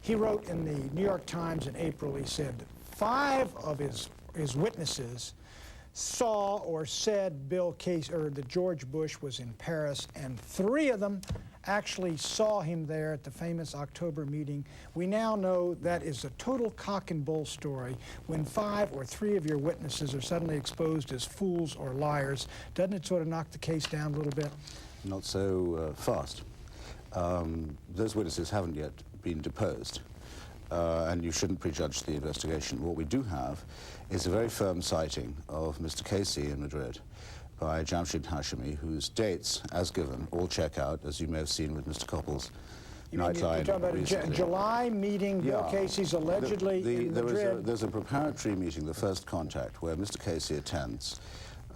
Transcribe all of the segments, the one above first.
He wrote in the New York Times in April, he said 5 of his witnesses saw or said Bill Casey, or that George Bush was in Paris, and 3 of them actually saw him there at the famous October meeting. We now know that is a total cock and bull story when 5 or 3 of your witnesses are suddenly exposed as fools or liars. Doesn't it sort of knock the case down a little bit? Not so fast. Those witnesses haven't yet been deposed, and you shouldn't prejudge the investigation. What we do have is a very firm citing of Mr. Casey in Madrid by Jamshid Hashemi, whose dates, as given, all check out, as you may have seen with Mr. Koppel's nightline. You're talking about a July meeting, Bill Casey's allegedly in Madrid? There's a preparatory meeting, the first contact, where Mr. Casey attends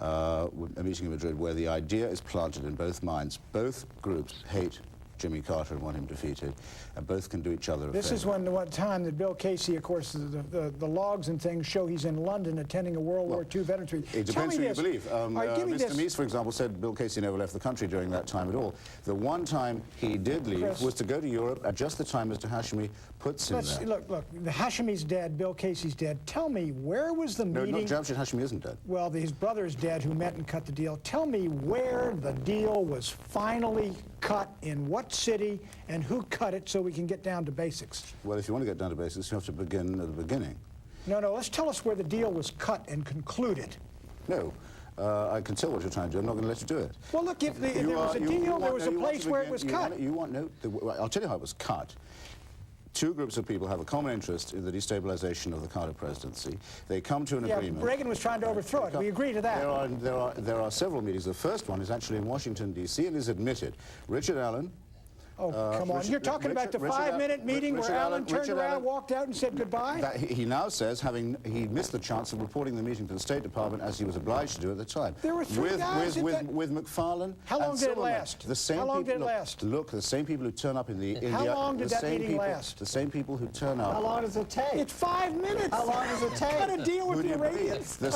a meeting in Madrid where the idea is planted in both minds. Both groups hate Jimmy Carter and want him defeated, and both can do each other a favor. This is one time that Bill Casey, of course, the logs and things show he's in London attending a World War II veterans meeting. It depends who you believe. Mr. Meese, for example, said Bill Casey never left the country during that time at all. The one time he did leave was to go to Europe at just the time Mr. Hashemi puts him there. Look, the Hashemi's dead, Bill Casey's dead. Tell me, where was the meeting? No, Jamshid Hashemi isn't dead. Well, his brother's dead who met and cut the deal. Tell me where the deal was finally cut, in what city, and who cut it so we can get down to basics. Well, if you want to get down to basics, you have to begin at the beginning. No, let's tell us where the deal was cut and concluded. No. I can tell what you're trying to do. I'm not going to let you do it. Well, look, if there was a deal, there was a place where it was cut. I'll tell you how it was cut. 2 groups of people have a common interest in the destabilization of the Carter presidency. They come to an agreement. Reagan was trying to overthrow it. We agree to that. There are several meetings. The first one is actually in Washington, D.C., and is admitted. Richard Allen. Oh, come on. You're talking about the 5-minute meeting where Allen turned around, walked out, and said goodbye? He now says, he missed the chance of reporting the meeting to the State Department as he was obliged to do at the time. There were 3 guys with McFarlane. How long did it last? How long did it last? Look, the same people who turn up in the... How long did that meeting last? The same people who turn up... How long does it take? It's 5 minutes. How long does it take? Cut a deal with the Iranians. The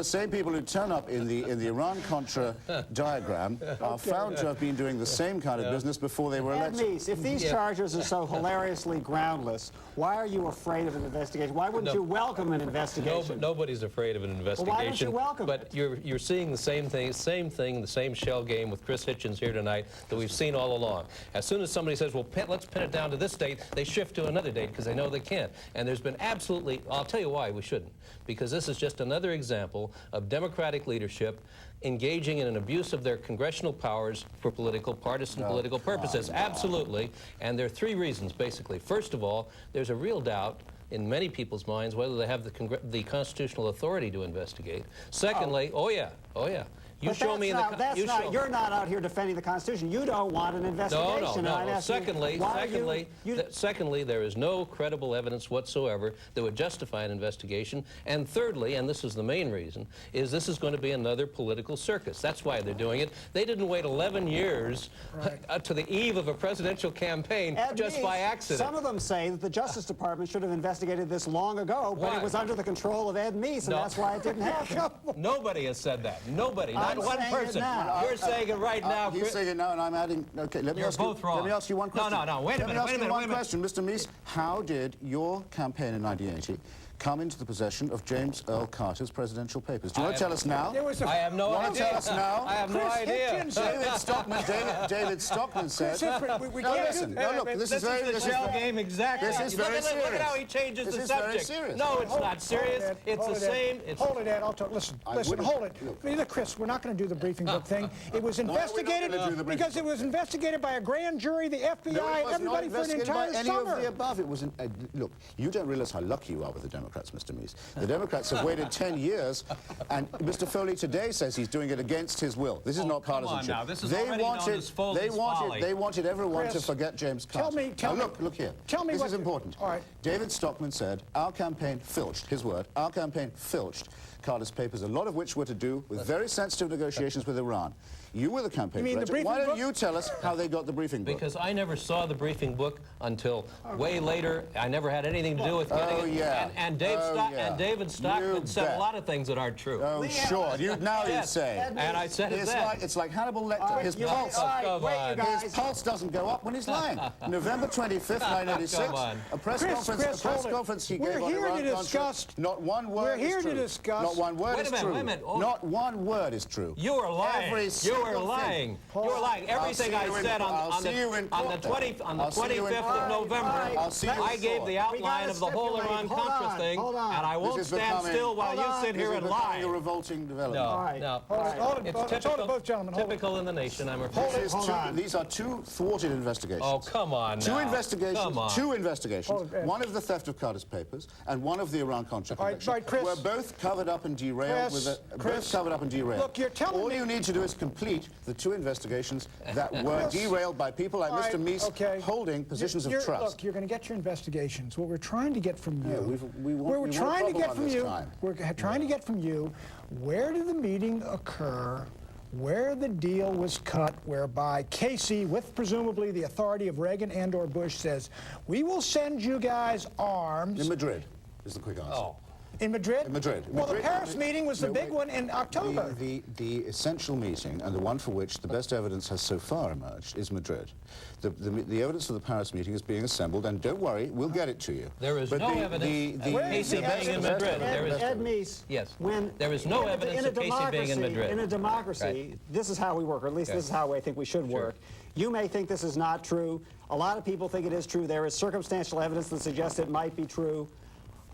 same people who turn up in the Iran-Contra diagram are found to have been doing the same kind of business before they were elected. Meese, if these charges are so hilariously groundless, why are you afraid of an investigation? Why wouldn't you welcome an investigation? Nobody's afraid of an investigation. Well, why don't you welcome it? But you're seeing the same thing, the same shell game with Chris Hitchens here tonight that we've seen all along. As soon as somebody says, well, let's pin it down to this date, they shift to another date because they know they can't. And there's been absolutely, I'll tell you why we shouldn't. Because this is just another example of Democratic leadership engaging in an abuse of their congressional powers for partisan political purposes. Absolutely. And there are 3 reasons, basically. First of all, there's a real doubt in many people's minds whether they have the constitutional authority to investigate. Secondly, oh yeah. You show me in the... You're not out here defending the Constitution. You don't want an investigation. No. Secondly, there is no credible evidence whatsoever that would justify an investigation. And thirdly, and this is the main reason, is this is going to be another political circus. That's why they're doing it. They didn't wait 11 years to the eve of a presidential campaign just by accident. Some of them say that the Justice Department should have investigated this long ago, but it was under the control of Ed Meese, and that's why it didn't happen. Nobody has said that. Nobody. Not one person. You're saying it right now. He's saying it now, and I'm adding... Okay, let me ask you... both wrong. Let me ask you one question. No, wait a minute. Let me ask you one question, Mr. Meese. How did your campaign in 1980 come into the possession of James Earl Carter's presidential papers? Do you want to tell us now? I have no idea. Want to tell us now? I have no idea. David Stockman said... Look, this is the shell game exactly. This is very serious. Look at how he changes the subject. Very serious. No, it's not serious. It's the same. Hold it, Ed. I'll talk. Listen, hold it. Look, Chris, we're not going to do the briefing book thing. It was investigated because it was investigated by a grand jury, the FBI, everybody for an entire summer. Any of the above. It was look, you don't realize how lucky you are with the Democrats, Mr. Meese. The Democrats have waited 10 years, and Mr. Foley today says he's doing it against his will. This is not partisanship. Come on now. This is already known as Foley's folly. They wanted everyone to forget James Carter. Look here. Tell me this is important. All right. David Stockman said, our campaign filched, his word, our campaign filched Carter's papers, a lot of which were to do with very sensitive negotiations with Iran. You were the campaign You mean the director. Why briefing don't book? you tell us how they got the briefing book? Because I never saw the briefing book until way later. I never had anything to do with getting it. Yeah. And David You Stockman said bet. a lot of things that aren't true. Oh, sure. Now you Yes. say. And I said it then. It's like Hannibal Lecter. His you- pulse. all right, Come wait, on. you guys. His pulse doesn't go up when he's lying. November 25th, 1986, Come on. a press Chris, conference he we're gave on here Iran to discuss- Contra. Not one word We're here is to true. discuss- Not one word Wait a is minute, true. wait a minute. Oh. Not one word is true. You are lying. Every You single are lying. thing. You are lying. Everything I said on the 25th of November, I'll see you in I gave court. the outline of the whole Iran Contra thing, hold on. and I This won't is stand becoming- still while you sit here This and is becoming a lie. revolting development. No, right. no. Hold it, It's hold it, typical, both gentlemen. Hold it. typical in the nation, I'm afraid. These are two thwarted investigations. Oh, come on now. Two investigations. Come on. Two investigations. Hold it, one of the theft of Carter's papers and one of the Iran-Contra All right, conviction. right, Chris. Were both covered up and derailed. Chris, Both covered up and derailed. Look, you're telling All me- you need to do is complete the two investigations that were derailed by people like All right, Mr. Meese okay. holding positions of You're- trust. Look, you're going to get your investigations. What we're trying to get from you, Yeah, we want we're a trying to problem get on from this you, time. we're trying to get from you, where did the meeting occur, where the deal was cut, whereby Casey, with presumably the authority of Reagan and/or Bush, says, "We will send you guys arms." In Madrid is the quick answer. Oh. In Madrid? In Madrid. Well, Madrid- the Paris meeting was the No, big wait. one in October. The essential meeting, and the one for which the best evidence has so far emerged, is Madrid. The evidence for the Paris meeting is being assembled, and don't worry, we'll get it to you. There is But no evidence of Casey being in Madrid. There is, Ed Meese. Yes. When There is no in a- evidence in a of Casey being in democracy- Madrid. In a democracy, Right. this is how we work, or at least Okay. this is how I think we should work. You may think this is not true. A lot of people think it is true. There is circumstantial evidence that suggests it might be true.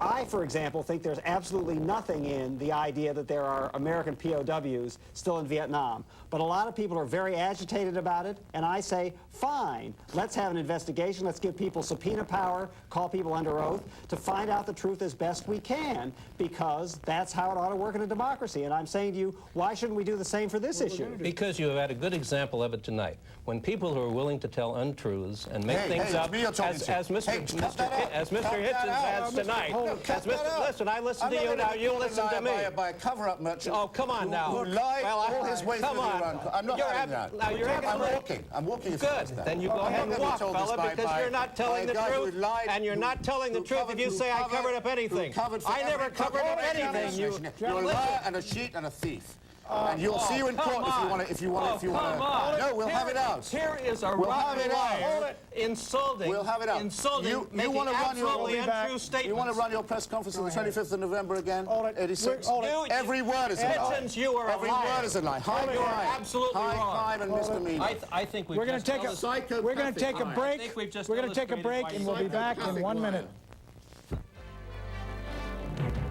I, for example, think there's absolutely nothing in the idea that there are American POWs still in Vietnam. But a lot of people are very agitated about it, and I say, fine, let's have an investigation. Let's give people subpoena power, call people under oath, to find out the truth as best we can, because that's how it ought to work in a democracy. And I'm saying to you, why shouldn't we do the same for this issue? Because you have had a good example of it tonight. When people who are willing to tell untruths and make things it's up, me you're talking to. as Mr. Hey, cut that out. As Mr. Cut that Hitchens out. has tonight. Cut As that Mr. out. Listen, I listen I'm to not you gonna now. be You called a listen to liar me. by a cover-up merchant. Oh, come on now. Who lied Well, all his way come through on. the Iran. I'm not You're having that. now you're I'm walking. I'm walking. if Good. it's that. Then you go I'm ahead not and gonna be walk, told this fella, by because you're not telling a the guy truth, who lied, and you're not telling the who truth if covered- you who say I covered up who anything. covered for I never every covered up every anything. You're a liar and a cheat and a thief. And you'll see you in come court if you on. want to. If you want to. Come on. No, we'll have it out. Here is a We'll have rotten it out. Hold liar insulting. We'll have it out. Insulting. You making want to run your absolutely untrue statements. You want to run your press conference on the 25th of November again? Hold it. 86. Hold it. Every word is a lie. Hitchens, you are a Every liar. word is a lie. High You are crime. absolutely High wrong. crime and misdemeanor. I think we've We're going just to take a psychopathic break. I think we've just We're going to take a illustrated break, why and we'll be back in 1 minute.